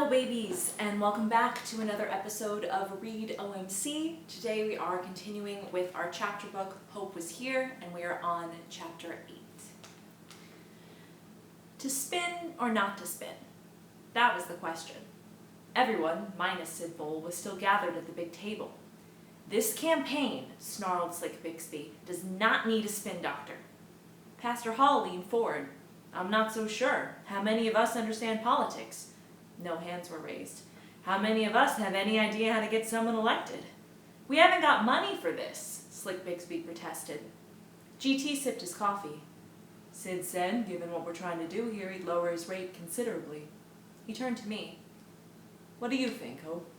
Hello babies, and welcome back to another episode of Read OMC. Today we are continuing with our chapter book, Hope Was Here, and we are on chapter 8. To spin or not to spin? That was the question. Everyone, minus Sid Bull, was still gathered at the big table. This campaign, snarled Slick Bixby, does not need a spin doctor. Pastor Hall leaned forward. I'm not so sure. How many of us understand politics? No hands were raised. How many of us have any idea how to get someone elected? We haven't got money for this, Slick Bixby protested. GT sipped his coffee. Sid said, given what we're trying to do here, he'd lower his rate considerably. He turned to me. What do you think, Hope?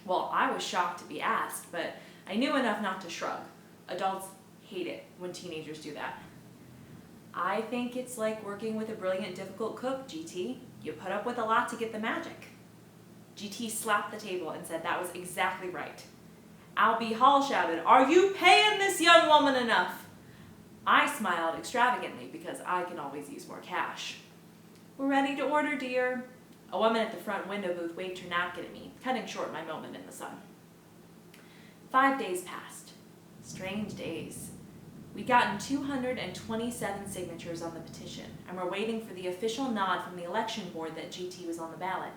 Well, I was shocked to be asked, but I knew enough not to shrug. Adults hate it when teenagers do that. I think it's like working with a brilliant, difficult cook, GT. You put up with a lot to get the magic. GT slapped the table and said that was exactly right. Albie Hall shouted, Are you paying this young woman enough? I smiled extravagantly because I can always use more cash. We're ready to order, dear. A woman at the front window booth waved her napkin at me, cutting short my moment in the sun. 5 days passed. Strange days. We'd gotten 227 signatures on the petition, and we're waiting for the official nod from the election board that GT was on the ballot.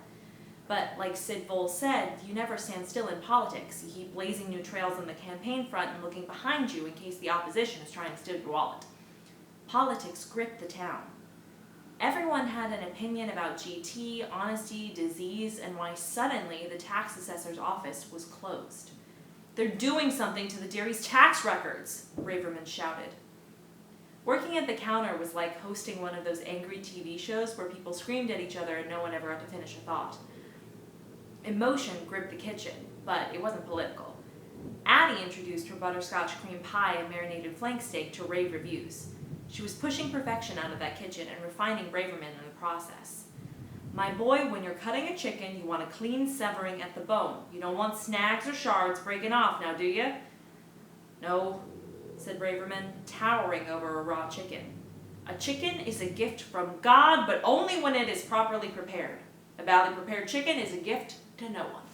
But, like Sid Bull said, you never stand still in politics. You keep blazing new trails on the campaign front and looking behind you in case the opposition is trying to steal your wallet. Politics gripped the town. Everyone had an opinion about GT, honesty, disease, and why suddenly the tax assessor's office was closed. They're doing something to the dairy's tax records, Braverman shouted. Working at the counter was like hosting one of those angry TV shows where people screamed at each other and no one ever got to finish a thought. Emotion gripped the kitchen, but it wasn't political. Addie introduced her butterscotch cream pie and marinated flank steak to rave reviews. She was pushing perfection out of that kitchen and refining Braverman in the process. My boy, when you're cutting a chicken, you want a clean severing at the bone. You don't want snags or shards breaking off, now do you? No, said Braverman, towering over a raw chicken. A chicken is a gift from God, but only when it is properly prepared. A badly prepared chicken is a gift to no one.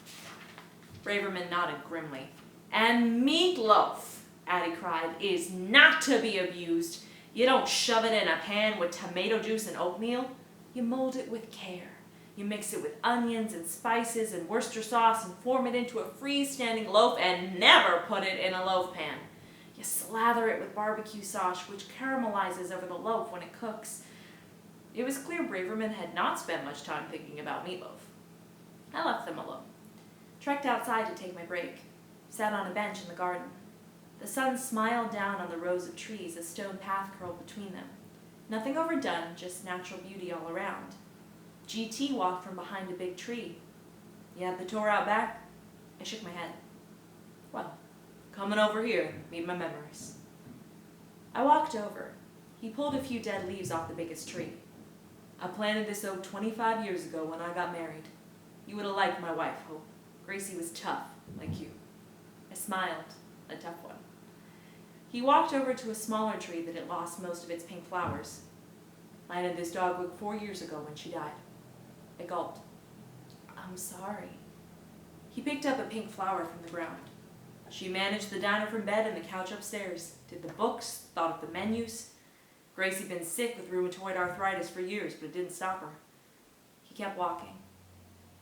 Braverman nodded grimly. And meatloaf, Addie cried, is not to be abused. You don't shove it in a pan with tomato juice and oatmeal. You mold it with care. You mix it with onions and spices and Worcester sauce and form it into a freestanding loaf and never put it in a loaf pan. You slather it with barbecue sauce, which caramelizes over the loaf when it cooks. It was clear Braverman had not spent much time thinking about meatloaf. I left them alone. Trekked outside to take my break. Sat on a bench in the garden. The sun smiled down on the rows of trees, a stone path curled between them. Nothing overdone, just natural beauty all around. GT walked from behind a big tree. You have the tour out back? I shook my head. Well, coming over here, meet my memories. I walked over. He pulled a few dead leaves off the biggest tree. I planted this oak 25 years ago when I got married. You would have liked my wife, Hope. Gracie was tough, like you. I smiled, a tough one. He walked over to a smaller tree that had lost most of its pink flowers. Planted this dogwood 4 years ago when she died. I gulped. I'm sorry. He picked up a pink flower from the ground. She managed the diner from bed and the couch upstairs, did the books, thought of the menus. Gracie'd been sick with rheumatoid arthritis for years, but it didn't stop her. He kept walking.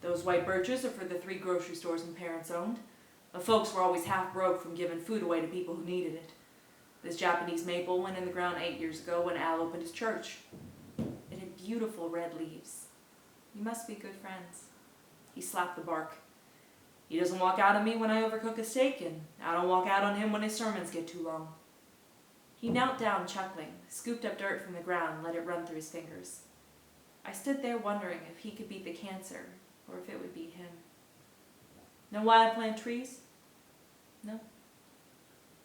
Those white birches are for the 3 grocery stores my parents owned. The folks were always half broke from giving food away to people who needed it. This Japanese maple went in the ground 8 years ago when Al opened his church. It had beautiful red leaves. You must be good friends. He slapped the bark. He doesn't walk out on me when I overcook a steak, and I don't walk out on him when his sermons get too long. He knelt down, chuckling, scooped up dirt from the ground and let it run through his fingers. I stood there wondering if he could beat the cancer, or if it would beat him. Know why I plant trees? No.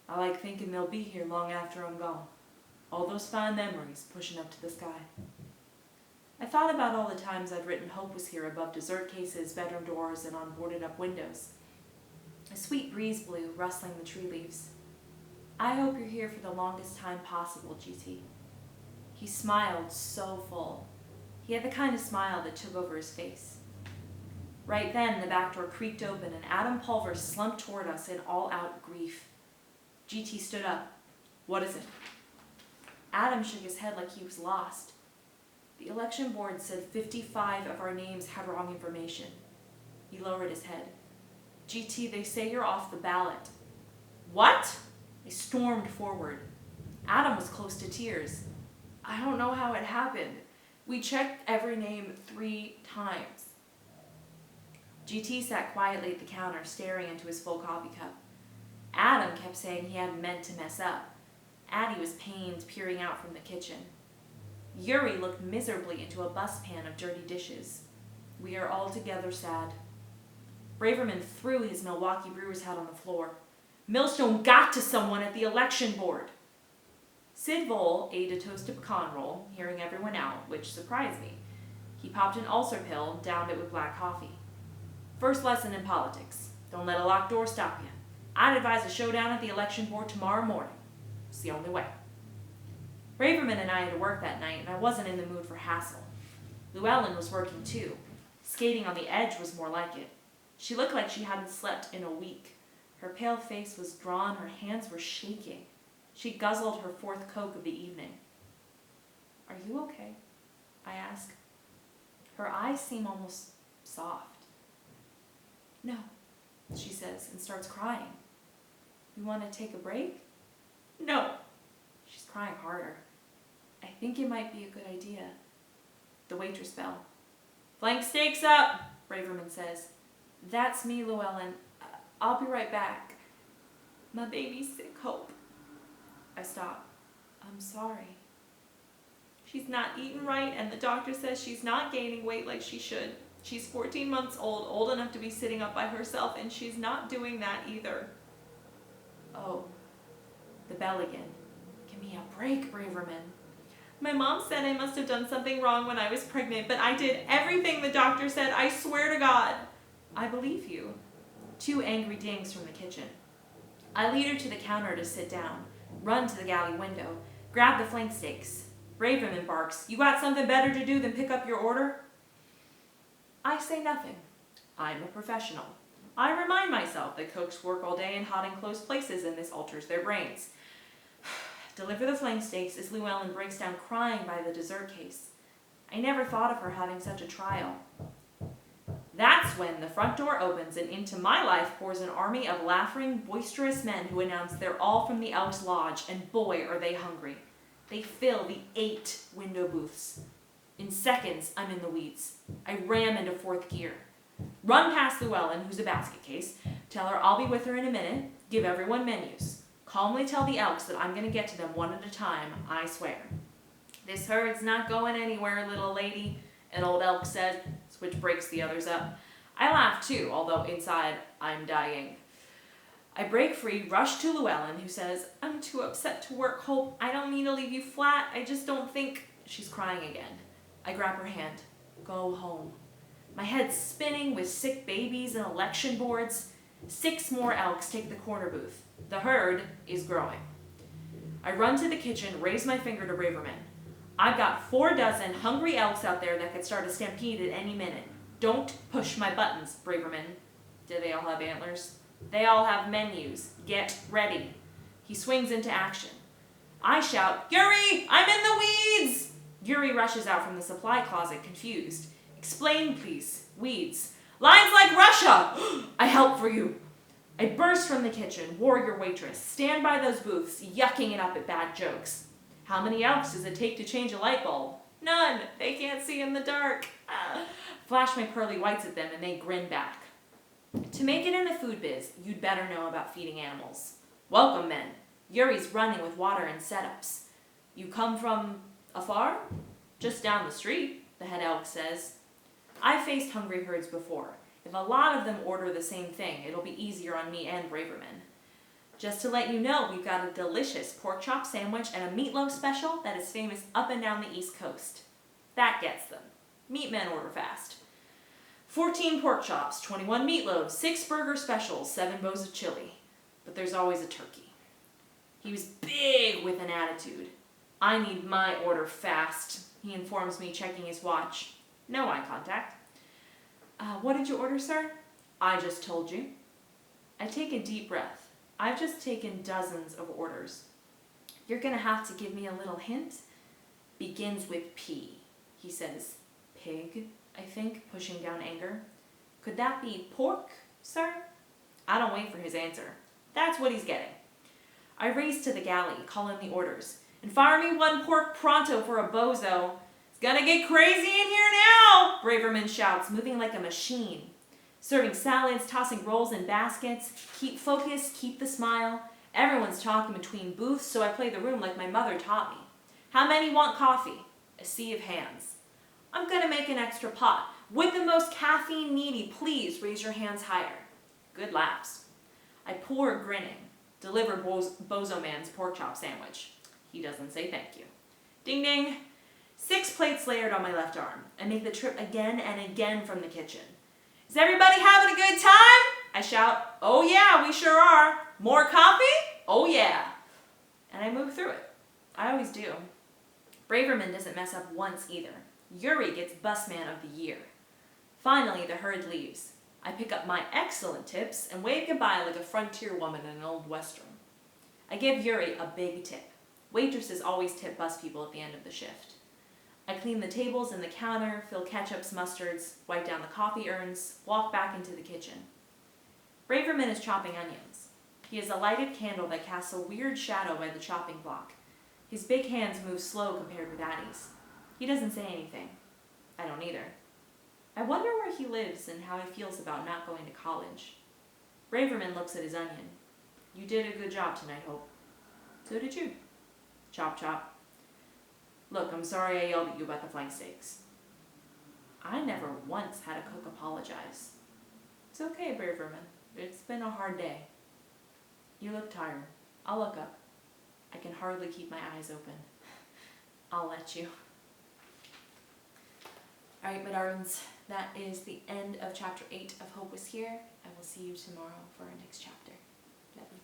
I like thinking they'll be here long after I'm gone. All those fine memories pushing up to the sky. I thought about all the times I'd written Hope Was Here above dessert cases, bedroom doors, and on boarded-up windows. A sweet breeze blew, rustling the tree leaves. I hope you're here for the longest time possible, GT. He smiled so full. He had the kind of smile that took over his face. Right then, the back door creaked open and Adam Pulver slumped toward us in all-out grief. GT stood up. "What is it?" Adam shook his head like he was lost. "The election board said 55 of our names had wrong information." He lowered his head. "GT, they say you're off the ballot." "What?" I stormed forward. Adam was close to tears. "I don't know how it happened. We checked every name 3 times. GT sat quietly at the counter, staring into his full coffee cup. Adam kept saying he hadn't meant to mess up. Addie was pained, peering out from the kitchen. Yuri looked miserably into a bustpan of dirty dishes. We are altogether sad. Braverman threw his Milwaukee Brewers hat on the floor. "Millstone got to someone at the election board." Sid Vole ate a toasted pecan roll, hearing everyone out, which surprised me. He popped an ulcer pill and downed it with black coffee. "First lesson in politics. Don't let a locked door stop you. I'd advise a showdown at the election board tomorrow morning. It's the only way." Braverman and I had to work that night, and I wasn't in the mood for hassle. Llewellyn was working too. Skating on the edge was more like it. She looked like she hadn't slept in a week. Her pale face was drawn, her hands were shaking. She guzzled her 4th Coke of the evening. "Are you okay?" I asked. Her eyes seem almost soft. "No," she says, and starts crying. "You want to take a break?" "No." She's crying harder. "I think it might be a good idea." The waitress bell. "Flank steaks up," Braverman says. "That's me, Llewellyn. I'll be right back. My baby's sick, Hope." I stop. "I'm sorry." "She's not eating right, and the doctor says she's not gaining weight like she should. She's 14 months old enough to be sitting up by herself, and she's not doing that either." Oh, the bell again. "Give me a break, Braverman." "My mom said I must have done something wrong when I was pregnant, but I did everything the doctor said, I swear to God." "I believe you." 2 angry dings from the kitchen. I lead her to the counter to sit down, run to the galley window, grab the flank steaks. Braverman barks, "You got something better to do than pick up your order?" I say nothing. I'm a professional. I remind myself that cooks work all day in hot and close places, and this alters their brains. Deliver the flank steaks as Llewellyn breaks down crying by the dessert case. I never thought of her having such a trial. That's when the front door opens and into my life pours an army of laughing, boisterous men who announce they're all from the Elks Lodge, and boy are they hungry. They fill the 8 window booths. In seconds, I'm in the weeds. I ram into 4th gear. Run past Llewellyn, who's a basket case, tell her I'll be with her in a minute, give everyone menus. Calmly tell the Elks that I'm going to get to them one at a time, I swear. "This herd's not going anywhere, little lady," an old elk said, which breaks the others up. I laugh too, although inside I'm dying. I break free, rush to Llewellyn, who says, "I'm too upset to work, Hope. I don't mean to leave you flat. I just don't think..." She's crying again. I grab her hand. "Go home." My head's spinning with sick babies and election boards. 6 more elks take the corner booth. The herd is growing. I run to the kitchen, raise my finger to Braverman. "I've got 4 dozen hungry elks out there that could start a stampede at any minute. Don't push my buttons, Braverman." Do they all have antlers? "They all have menus. Get ready." He swings into action. I shout, "Yuri, I'm in the weeds!" Yuri rushes out from the supply closet, confused. "Explain, please." "Weeds." "Lines like Russia!" "I help for you." I burst from the kitchen, warrior waitress, stand by those booths, yucking it up at bad jokes. "How many elks does it take to change a light bulb?" "None. They can't see in the dark." Flash my pearly whites at them and they grin back. To make it in the food biz, you'd better know about feeding animals. "Welcome, men. Yuri's running with water and setups." "You come from afar?" "Just down the street," the head elk says. I've faced hungry herds before. If a lot of them order the same thing, it'll be easier on me and Braverman. "Just to let you know, we've got a delicious pork chop sandwich and a meatloaf special that is famous up and down the East Coast." That gets them. Meat men order fast. 14 pork chops, 21 meatloaves, 6 burger specials, 7 bows of chili. But there's always a turkey. He was big with an attitude. "I need my order fast," he informs me, checking his watch. No eye contact. What did you order, sir? I just told you. I take a deep breath. I've just taken dozens of orders. You're gonna have to give me a little hint. Begins with P, he says. Pig, I think, pushing down anger. Could that be pork, sir? I don't wait for his answer. That's what he's getting. I race to the galley, call in the orders. And fire me one pork pronto for a bozo. It's gonna get crazy in here now, Braverman shouts, moving like a machine. Serving salads, tossing rolls in baskets. Keep focused, keep the smile. Everyone's talking between booths, so I play the room like my mother taught me. How many want coffee? A sea of hands. I'm gonna make an extra pot. With the most caffeine needy, please raise your hands higher. Good laughs. I pour, grinning. Deliver Bozo Man's pork chop sandwich. He doesn't say thank you. Ding ding. 6 plates layered on my left arm. I make the trip again and again from the kitchen. Is everybody having a good time? I shout. Oh yeah, we sure are. More coffee? Oh yeah. And I move through it. I always do. Braverman doesn't mess up once either. Yuri gets Busman of the Year. Finally, the herd leaves. I pick up my excellent tips and wave goodbye like a frontier woman in an old western. I give Yuri a big tip. Waitresses always tip bus people at the end of the shift. I clean the tables and the counter, fill ketchups, mustards, wipe down the coffee urns, walk back into the kitchen. Braverman is chopping onions. He has a lighted candle that casts a weird shadow by the chopping block. His big hands move slow compared with Addie's. He doesn't say anything. I don't either. I wonder where he lives and how he feels about not going to college. Braverman looks at his onion. You did a good job tonight, Hope. So did you. Chop, chop. Look, I'm sorry I yelled at you about the flank steaks. I never once had a cook apologize. It's okay, Braverman. It's been a hard day. You look tired. I'll look up. I can hardly keep my eyes open. I'll let you. All right, my darlings, that is the end of chapter 8 of Hope Was Here. I will see you tomorrow for our next chapter. Love you.